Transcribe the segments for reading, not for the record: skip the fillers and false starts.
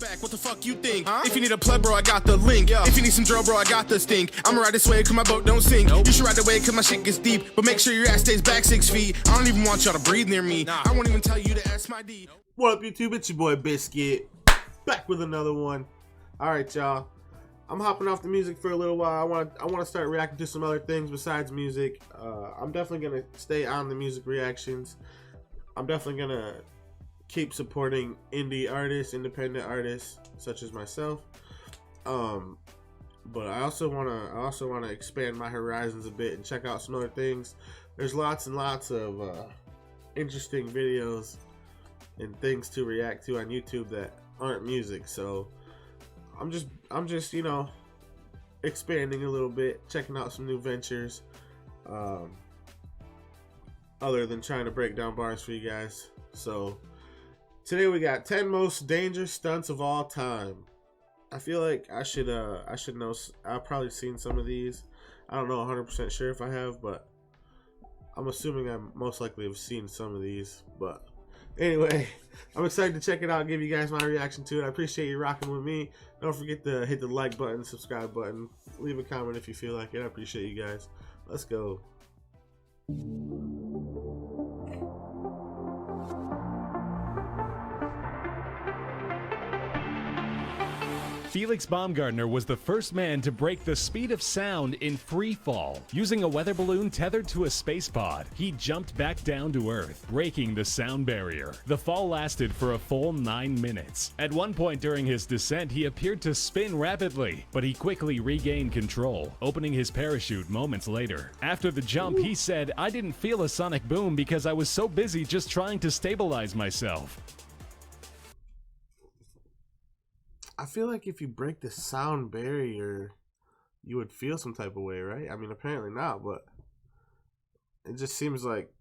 back, what the fuck you think? If you need a plug, bro, I got the link. If you need some drill, bro, I got the stink. I'ma ride this way, cause my boat don't sink. You should ride the way, cause my shit gets deep. But make sure your ass stays back 6 feet. I don't even want y'all to breathe near me. I won't even tell you to ask my D. What up, YouTube? It's your boy Biscuit, back with another one. Alright, y'all. I'm hopping off the music for a little while. I want to start reacting to some other things besides music. I'm definitely gonna stay on the music reactions. I'm definitely gonna keep supporting indie artists, independent artists such as myself. But I also wanna expand my horizons a bit and check out some other things. There's lots and lots of interesting videos and things to react to on YouTube that aren't music. So I'm just you know, expanding a little bit, checking out some new ventures, other than trying to break down bars for you guys. So today we got 10 most dangerous stunts of all time. I feel like I should know. I've probably seen some of these. I don't know 100% sure if I have, but I'm assuming I most likely have seen some of these. But anyway, I'm excited to check it out and give you guys my reaction to it. I appreciate you rocking with me. Don't forget to hit the like button, subscribe button, leave a comment if you feel like it. I appreciate you guys. Let's go. Felix Baumgartner was the first man to break the speed of sound in free fall. Using a weather balloon tethered to a space pod, he jumped back down to Earth, breaking the sound barrier. The fall lasted for a full 9 minutes. At one point during his descent, he appeared to spin rapidly, but he quickly regained control, opening his parachute moments later. After the jump, he said, "I didn't feel a sonic boom because I was so busy just trying to stabilize myself." I feel like if you break the sound barrier, you would feel some type of way, right? I mean, apparently not, but it just seems like,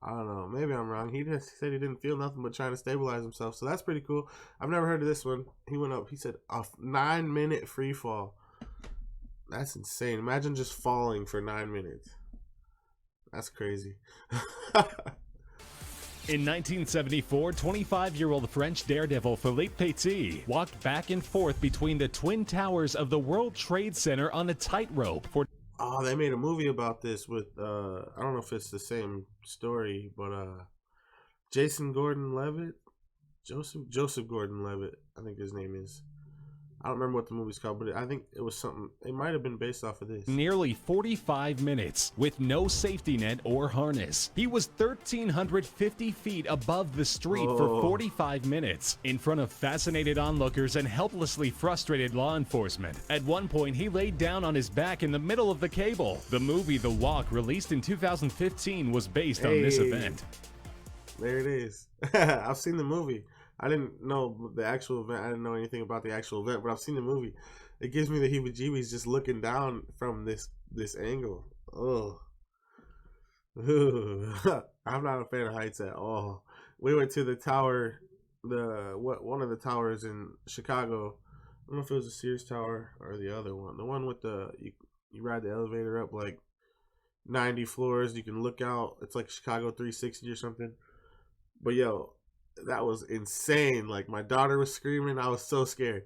I don't know, maybe I'm wrong. He just said he didn't feel nothing but trying to stabilize himself, so that's pretty cool. I've never heard of this one. He went up, he said a 9-minute free fall. That's insane. Imagine just falling for 9 minutes. That's crazy. In 1974, 25-year-old French daredevil Philippe Petit walked back and forth between the twin towers of the World Trade Center on a tightrope for... Oh, they made a movie about this with, I don't know if it's the same story, but Jason Gordon-Levitt? Joseph Gordon-Levitt, I think his name is. I don't remember what the movie's called, but I think it was something, it might have been based off of this. Nearly 45 minutes with no safety net or harness. He was 1,350 feet above the street for 45 minutes in front of fascinated onlookers and helplessly frustrated law enforcement. At one point, he laid down on his back in the middle of the cable. The movie The Walk, released in 2015, was based on this event. There it is. I've seen the movie. I didn't know the actual event. I didn't know anything about the actual event, but I've seen the movie. It gives me the heebie-jeebies just looking down from this angle. Oh, I'm not a fan of heights at all. We went to the tower, one of the towers in Chicago. I don't know if it was the Sears Tower or the other one. The one with the you ride the elevator up like 90 floors. You can look out. It's like Chicago 360 or something. But yo, that was insane. Like, my daughter was screaming. I was so scared.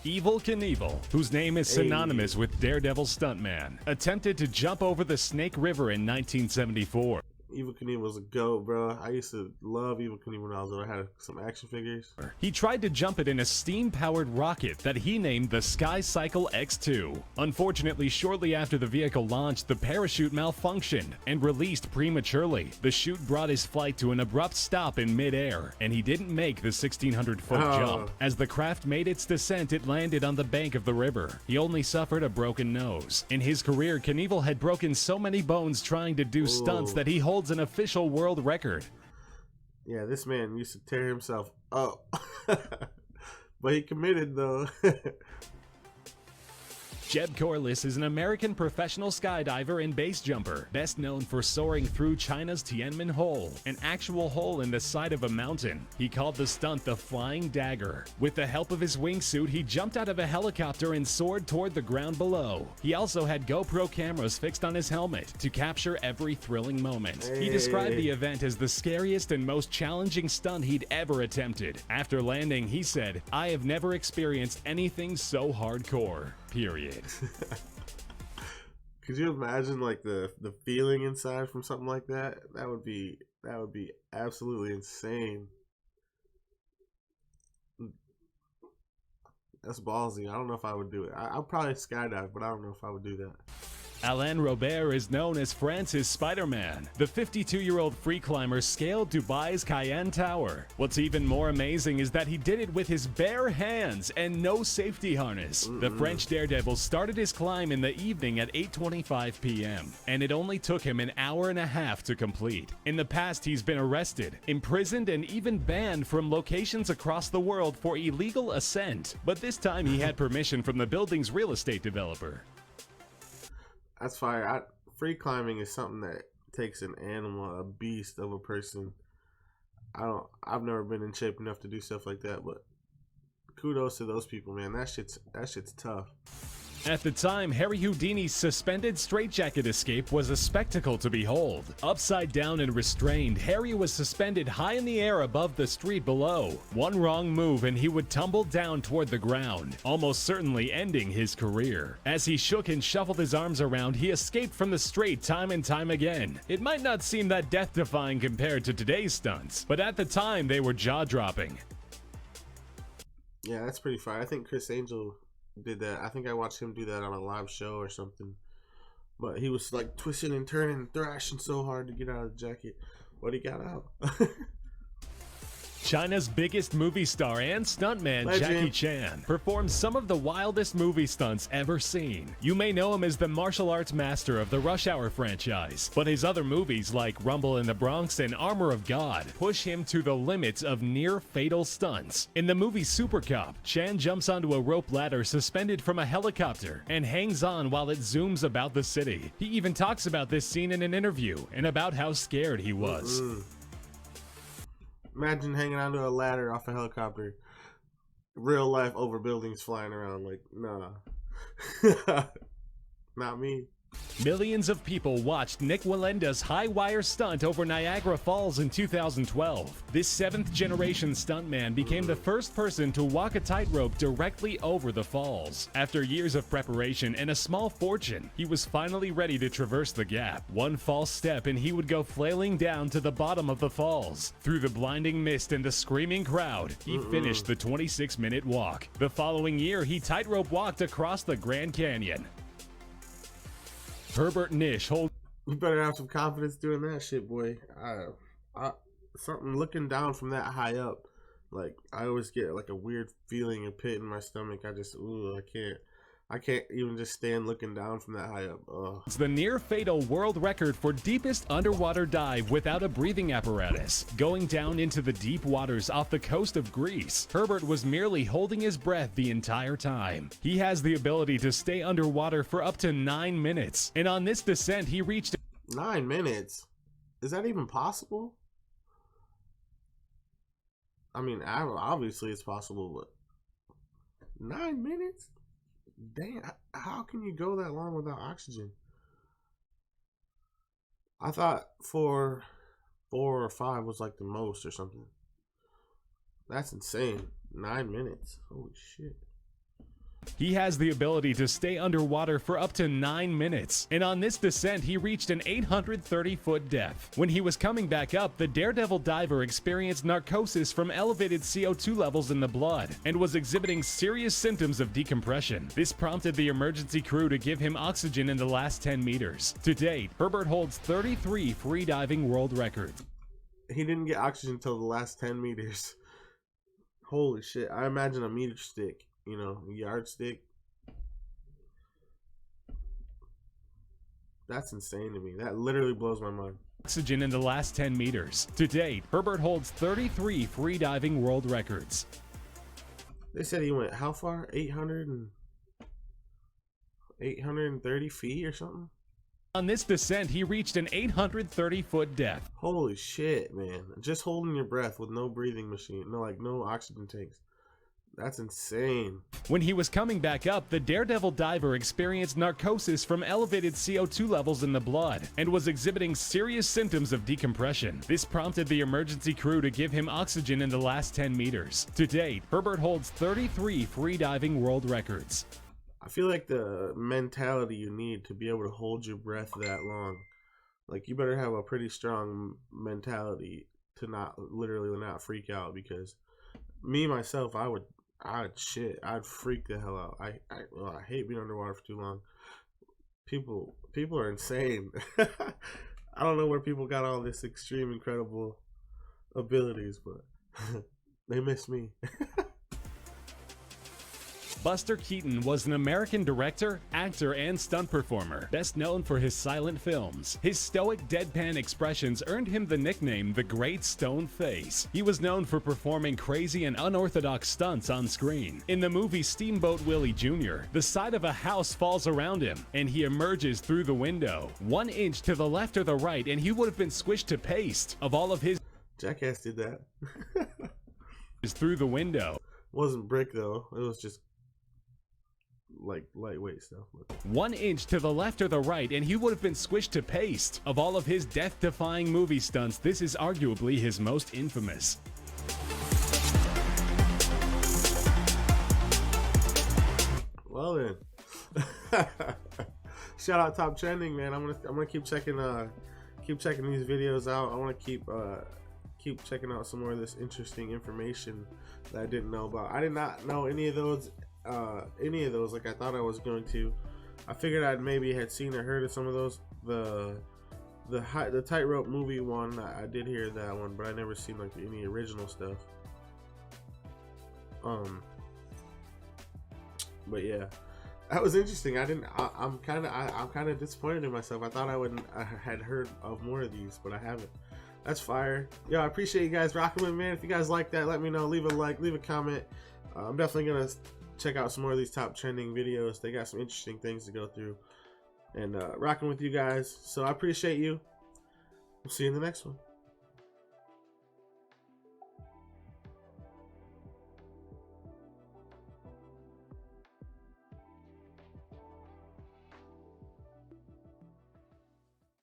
Evel Knievel, whose name is synonymous with Daredevil stuntman, attempted to jump over the Snake River in 1974. Evel Knievel was a goat, bro. I used to love Evel Knievel when I was little. I had some action figures. He tried to jump it in a steam-powered rocket that he named the Sky Cycle X2. Unfortunately, shortly after the vehicle launched, the parachute malfunctioned and released prematurely. The chute brought his flight to an abrupt stop in midair, and he didn't make the 1,600-foot jump. As the craft made its descent, it landed on the bank of the river. He only suffered a broken nose. In his career, Knievel had broken so many bones trying to do stunts that he holds an official world record. Yeah, this man used to tear himself up. But he committed, though. Jeb Corliss is an American professional skydiver and base jumper, best known for soaring through China's Tiananmen Hole, an actual hole in the side of a mountain. He called the stunt the Flying Dagger. With the help of his wingsuit, he jumped out of a helicopter and soared toward the ground below. He also had GoPro cameras fixed on his helmet to capture every thrilling moment. He described the event as the scariest and most challenging stunt he'd ever attempted. After landing, he said, "I have never experienced anything so hardcore, period." Could you imagine like the feeling inside from something like that? That would be absolutely insane. That's ballsy. I don't know if I would do it. I'll probably skydive, but I don't know if I would do that. Alain Robert is known as France's Spider-Man. The 52-year-old free climber scaled Dubai's Cayenne Tower. What's even more amazing is that he did it with his bare hands and no safety harness. The French daredevil started his climb in the evening at 8:25 p.m., and it only took him an hour and a half to complete. In the past, he's been arrested, imprisoned, and even banned from locations across the world for illegal ascent. But this time he had permission from the building's real estate developer. That's fire. Free climbing is something that takes an animal, a beast of a person. I've never been in shape enough to do stuff like that, but kudos to those people, man. That shit's tough. At the time, Harry Houdini's suspended straitjacket escape was a spectacle to behold. Upside down and restrained, Harry was suspended high in the air above the street below. One wrong move and he would tumble down toward the ground, almost certainly ending his career. As he shook and shuffled his arms around, he escaped from the straight time and time again. It might not seem that death-defying compared to today's stunts, but at the time they were jaw-dropping. Yeah, that's pretty fire. I think Chris Angel did that. I think I watched him do that on a live show or something. But he was like twisting and turning and thrashing so hard to get out of the jacket. But he got out. China's biggest movie star and stuntman, Legend. Jackie Chan, performed some of the wildest movie stunts ever seen. You may know him as the martial arts master of the Rush Hour franchise, but his other movies like Rumble in the Bronx and Armor of God push him to the limits of near-fatal stunts. In the movie Super Cop, Chan jumps onto a rope ladder suspended from a helicopter and hangs on while it zooms about the city. He even talks about this scene in an interview and about how scared he was. Imagine hanging onto a ladder off a helicopter. Real life over buildings flying around. Like, nah. Not me. Millions of people watched Nick Walenda's high-wire stunt over Niagara Falls in 2012. This seventh-generation stuntman became the first person to walk a tightrope directly over the falls. After years of preparation and a small fortune, he was finally ready to traverse the gap. One false step and he would go flailing down to the bottom of the falls. Through the blinding mist and the screaming crowd, he finished the 26-minute walk. The following year, he tightrope walked across the Grand Canyon. Herbert Nish holds. You better have some confidence doing that shit, boy. Something looking down from that high up, like I always get like a weird feeling, a pit in my stomach. I can't even just stand looking down from that high up. Ugh. It's the near-fatal world record for deepest underwater dive without a breathing apparatus. Going down into the deep waters off the coast of Greece, Herbert was merely holding his breath the entire time. He has the ability to stay underwater for up to 9 minutes, and on this descent he reached 9 minutes? Is that even possible? I mean, obviously it's possible, but 9 minutes? Damn, how can you go that long without oxygen? I thought 4 or 5 was like the most or something. That's insane. 9 minutes. Holy shit. He has the ability to stay underwater for up to 9 minutes, and on this descent he reached an 830-foot depth. When he was coming back up, the daredevil diver experienced narcosis from elevated CO2 levels in the blood and was exhibiting serious symptoms of decompression. This prompted the emergency crew to give him oxygen in the last 10 meters. To date, Herbert holds 33 freediving world records. He didn't get oxygen until the last 10 meters. Holy shit. I imagine a meter stick. You know, yardstick. That's insane to me. That literally blows my mind. Oxygen in the last 10 meters. To date, Herbert holds 33 freediving world records. They said he went how far? 800 and... 830 feet or something. On this descent, he reached an 830-foot depth. Holy shit, man. Just holding your breath with no breathing machine. No oxygen tanks. That's insane. When he was coming back up, the daredevil diver experienced narcosis from elevated CO2 levels in the blood and was exhibiting serious symptoms of decompression. This prompted the emergency crew to give him oxygen in the last 10 meters. To date, Herbert holds 33 freediving world records. I feel like the mentality you need to be able to hold your breath that long, like you better have a pretty strong mentality to not freak out, because me myself, I'd freak the hell out. I hate being underwater for too long. People are insane. I don't know where people got all this extreme incredible abilities, but they miss me. Buster Keaton was an American director, actor, and stunt performer, best known for his silent films. His stoic, deadpan expressions earned him the nickname the Great Stone Face. He was known for performing crazy and unorthodox stunts on screen. In the movie Steamboat Willie Jr., the side of a house falls around him, and he emerges through the window. 1 inch to the left or the right, and he would have been squished to paste. Of all of his Jackass did that. through the window. Wasn't brick though. It was just like lightweight stuff. 1 inch to the left or the right, and he would have been squished to paste. Of all of his death-defying movie stunts, this is arguably his most infamous. Well then, shout out Top Trending, man. I'm gonna keep checking these videos out. I want to keep checking out some more of this interesting information that I didn't know about. I did not know any of those like I thought I was going to. I figured I'd maybe had seen or heard of some of those. The tightrope movie one, I did hear that one, but I never seen like any original stuff. But yeah, that was interesting. I'm kind of disappointed in myself. I thought I had heard of more of these, but I haven't. That's fire. Yo, I appreciate you guys rocking with me, man. If you guys like that, let me know. Leave a like, leave a comment. I'm definitely gonna check out some more of these top trending videos. They got some interesting things to go through, and rocking with you guys. So I appreciate you. We'll see you in the next one.